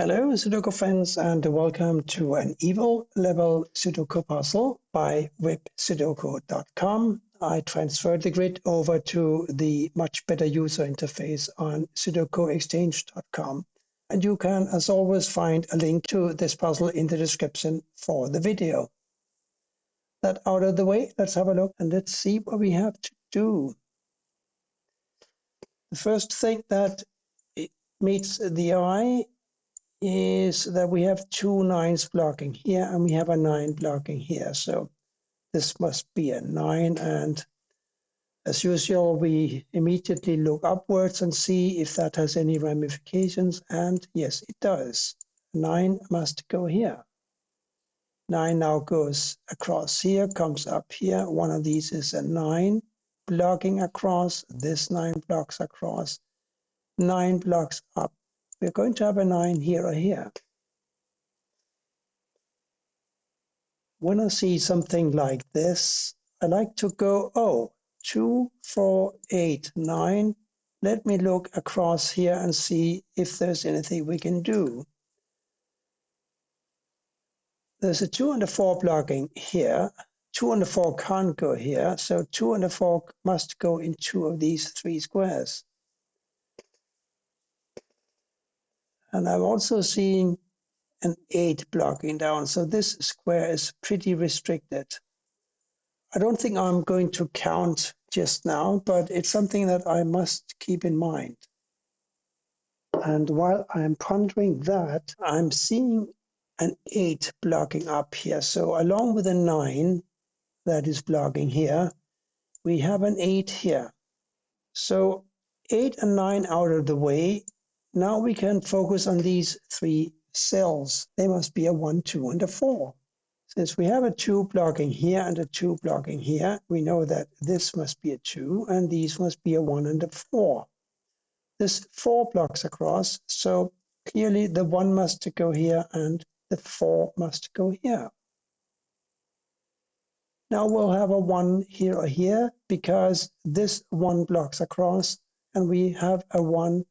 Hello, Sudoku friends, and welcome to an evil level Sudoku puzzle by websudoku.com. I transferred the grid over to the much better user interface on sudokuexchange.com. And you can, as always, find a link to this puzzle in the description for the video. That out of the way, let's have a look and let's see what we have to do. The first thing that meets the eye is that we have two nines blocking here and we have a 9 blocking here. So this must be a 9, and as usual we immediately look upwards and see if that has any ramifications, and yes, it does. 9 must go here. 9 now goes across here, comes up here. One of these is a 9 blocking across. This 9 blocks across. 9 blocks up. We're going to have a 9 here or here. When I see something like this, I like to go, 2, 4, 8, 9. Let me look across here and see if there's anything we can do. There's a 2 and a 4 blocking here. 2 and a 4 can't go here, so 2 and a 4 must go in 2 of these 3 squares. And I'm also seeing an 8 blocking down, so this square is pretty restricted. I don't think I'm going to count just now, but it's something that I must keep in mind. And while I'm pondering that, I'm seeing an 8 blocking up here. So along with a 9 that is blocking here, we have an 8 here. So 8 and 9 out of the way. Now we can focus on these 3 cells. They must be a 1, 2, and a 4. Since we have a 2 blocking here and a 2 blocking here, we know that this must be a 2 and these must be a 1 and a 4. This 4 blocks across, so clearly the 1 must go here and the 4 must go here. Now we'll have a 1 here or here because this 1 blocks across, and we have a 1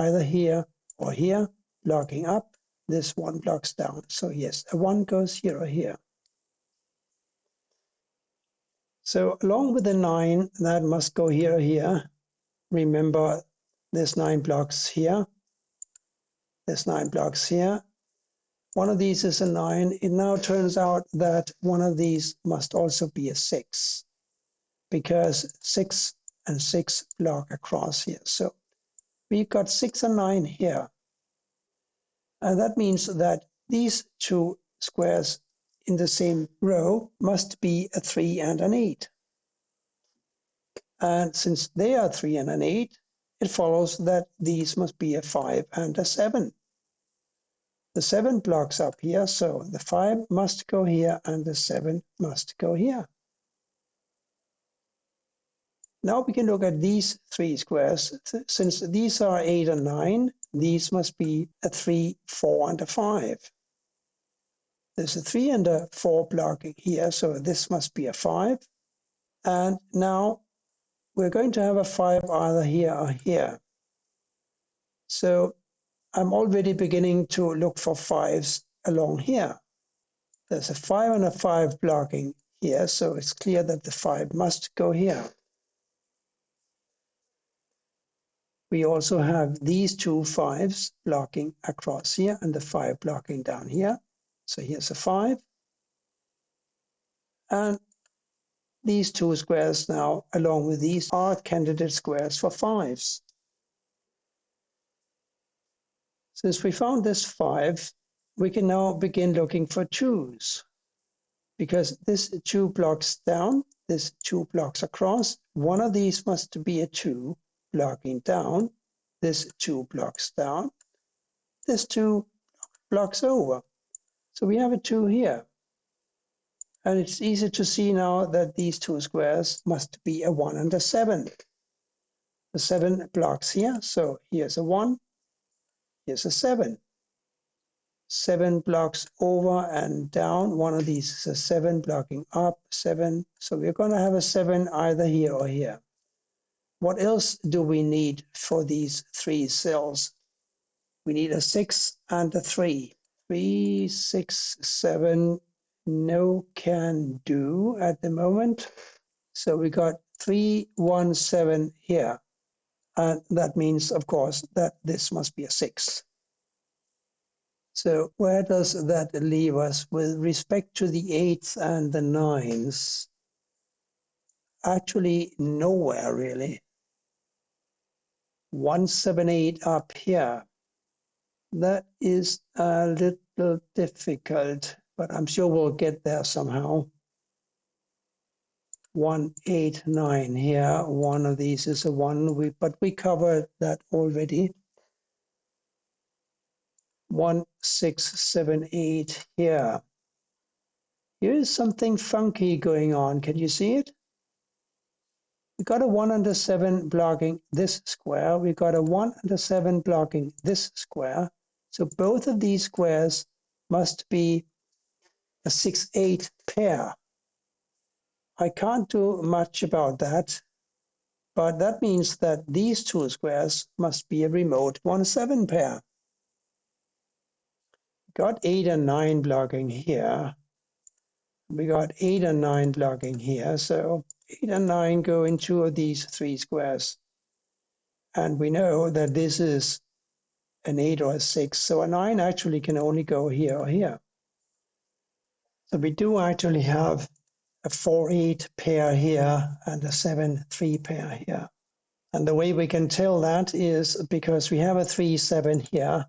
either here or here blocking up. This 1 blocks down. So yes, a 1 goes here or here. So along with the 9, that must go here or here. Remember, there's 9 blocks here. There's 9 blocks here. One of these is a 9. It now turns out that one of these must also be a 6, because 6 and 6 block across here. So we've got 6 and 9 here. And that means that these 2 squares in the same row must be a 3 and an 8. And since they are 3 and an 8, it follows that these must be a 5 and a 7. The 7 blocks up here, so the 5 must go here and the 7 must go here. Now we can look at these 3 squares. Since these are 8 and 9, these must be a 3, 4, and a 5. There's a 3 and a 4 blocking here, so this must be a 5. And now we're going to have a 5 either here or here. So I'm already beginning to look for 5s along here. There's a 5 and a 5 blocking here, so it's clear that the 5 must go here. We also have these 2 5s blocking across here and the 5 blocking down here. So here's a 5. And these 2 squares now, along with these, are candidate squares for 5s. Since we found this 5, we can now begin looking for 2s. Because this 2 blocks down, this 2 blocks across. One of these must be a 2 blocking down. This 2 blocks down. This 2 blocks over. So we have a 2 here. And it's easy to see now that these 2 squares must be a 1 and a 7. The 7 blocks here, so here's a 1, here's a 7. 7 blocks over and down. One of these is a 7 blocking up, 7. So we're going to have a 7 either here or here. What else do we need for these 3 cells? We need a 6 and a 3. 3, 6, 7, no can do at the moment. So we got 3, 1, 7 here. And that means, of course, that this must be a 6. So where does that leave us with respect to the 8s and the 9s? Actually, nowhere really. 178 up here. That is a little difficult, but I'm sure we'll get there somehow. 189 here. One of these is a 1, but we covered that already. 1678 here. Here is something funky going on. Can you see it? We got a 1 and a 7 blocking this square. We got a 1 and a 7 blocking this square. So both of these squares must be a 6-8 pair. I can't do much about that, but that means that these two squares must be a remote 1-7 pair. Got 8 and 9 blocking here. We got 8 and 9 blocking here. So 8 and 9 go in two of these three squares. And we know that this is an 8 or a 6. So a 9 actually can only go here or here. So we do actually have a 4-8 pair here and a 7-3 pair here. And the way we can tell that is because we have a 3-7 here,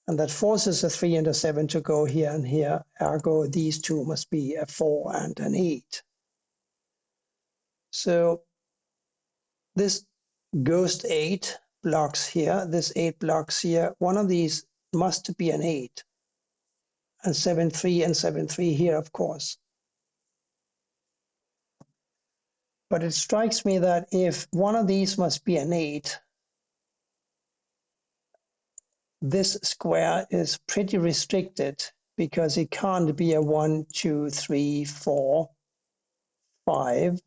and that forces a 3 and a 7 to go here and here. Ergo, these two must be a 4 and an 8. So this ghost 8 blocks here, this 8 blocks here. One of these must be an 8. And 7-3 and 7-3 here, of course. But it strikes me that if one of these must be an 8, this square is pretty restricted because it can't be a 1, 2, 3, 4, 5.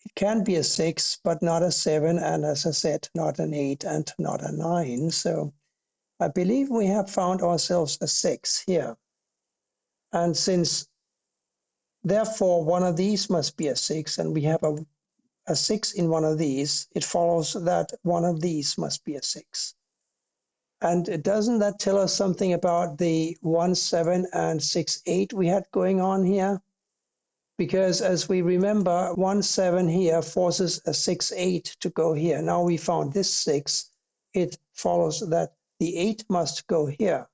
It can be a 6, but not a 7, and as I said, not an 8 and not a 9. So I believe we have found ourselves a 6 here. And since, therefore, one of these must be a 6, and we have a 6 in one of these, it follows that one of these must be a 6. And doesn't that tell us something about the 1-7 and 6-8 we had going on here? Because as we remember, 1-7 here forces a 6-8 to go here. Now we found this 6. It follows that the 8 must go here.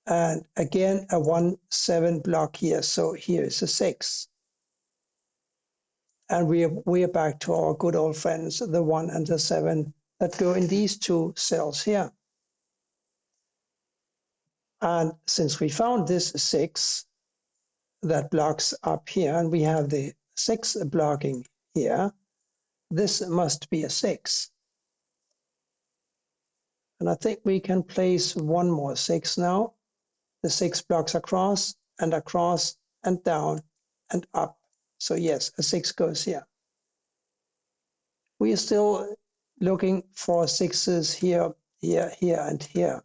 And again, a 1-7 block here. So here is a 6. And we are back to our good old friends, the 1 and the 7 that go in these two cells here. And since we found this 6 that blocks up here, and we have the 6 blocking here, this must be a 6. And I think we can place one more 6 now. The 6 blocks across and down and up. So yes, a 6 goes here. We are still looking for 6s here, here, here, and here.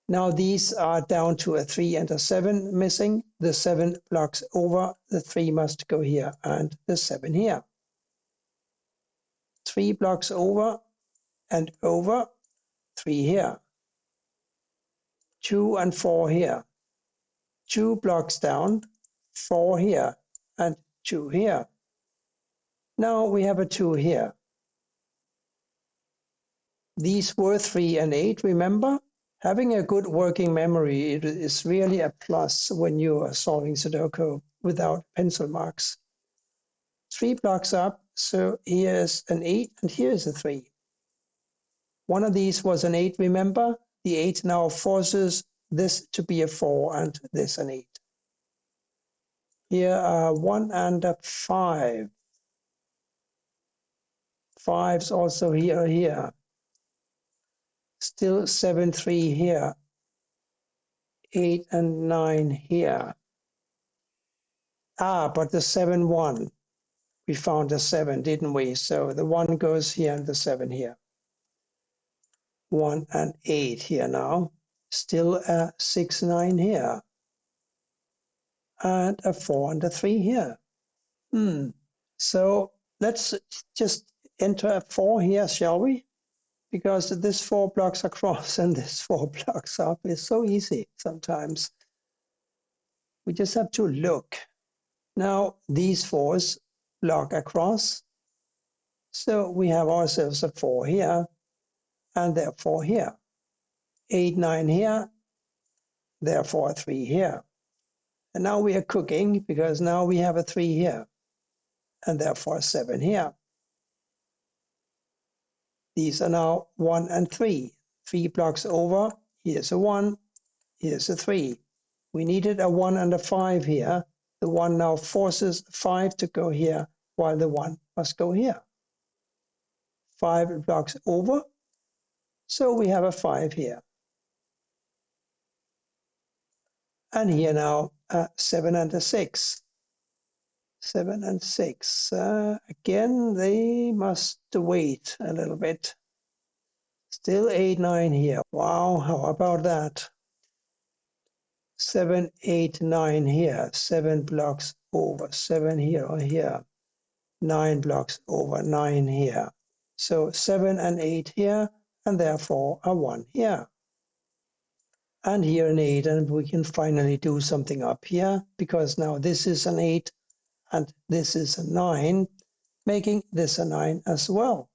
Now these are down to a 3 and a 7 missing. The 7 blocks over, the 3 must go here, and the 7 here. 3 blocks over and over, 3 here. 2 and 4 here. 2 blocks down, 4 here, and 2 here. Now we have a 2 here. These were 3 and 8, remember? Having a good working memory is really a plus when you are solving Sudoku without pencil marks. 3 blocks up, so here's an 8 and here's a 3. One of these was an 8, remember? The 8 now forces this to be a 4 and this an 8. Here are 1 and a 5. 5's also here. Still 7, 3 here. 8 and 9 here. But the 7, 1. We found a 7, didn't we? So the 1 goes here and the 7 here. 1 and 8 here now. Still a 6, 9 here. And a 4 and a 3 here. So let's just enter a 4 here, shall we? Because this 4 blocks across and this 4 blocks up is so easy sometimes. We just have to look. Now these 4s block across. So we have ourselves a 4 here and therefore here. 8, 9 here, therefore a 3 here. And now we are cooking because now we have a 3 here and therefore a 7 here. These are now 1 and 3. 3 blocks over, here's a 1, here's a 3. We needed a 1 and a 5 here. The 1 now forces 5 to go here, while the 1 must go here. 5 blocks over, so we have a 5 here. And here now, a 7 and a 6. 7 and 6. Again, they must wait a little bit. Still 8, 9 here. Wow, how about that? 7, 8, 9 here. 7 blocks over. 7 here or here. 9 blocks over. 9 here. So 7 and 8 here, and therefore a 1 here. And here an 8, and we can finally do something up here, because now this is an 8, and this is a 9, making this a 9 as well.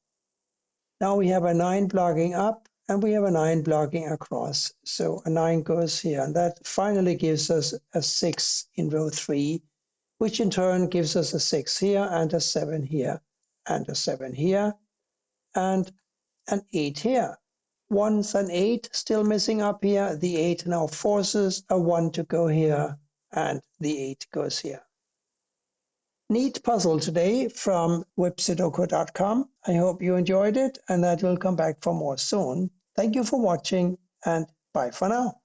Now we have a 9 blocking up, and we have a 9 blocking across. So a 9 goes here, and that finally gives us a 6 in row 3, which in turn gives us a 6 here, and a 7 here, and a 7 here, and an 8 here. 1's an 8 still missing up here. The 8 now forces a 1 to go here, and the 8 goes here. Neat puzzle today from websudoku.com. I hope you enjoyed it and that we'll come back for more soon. Thank you for watching and bye for now.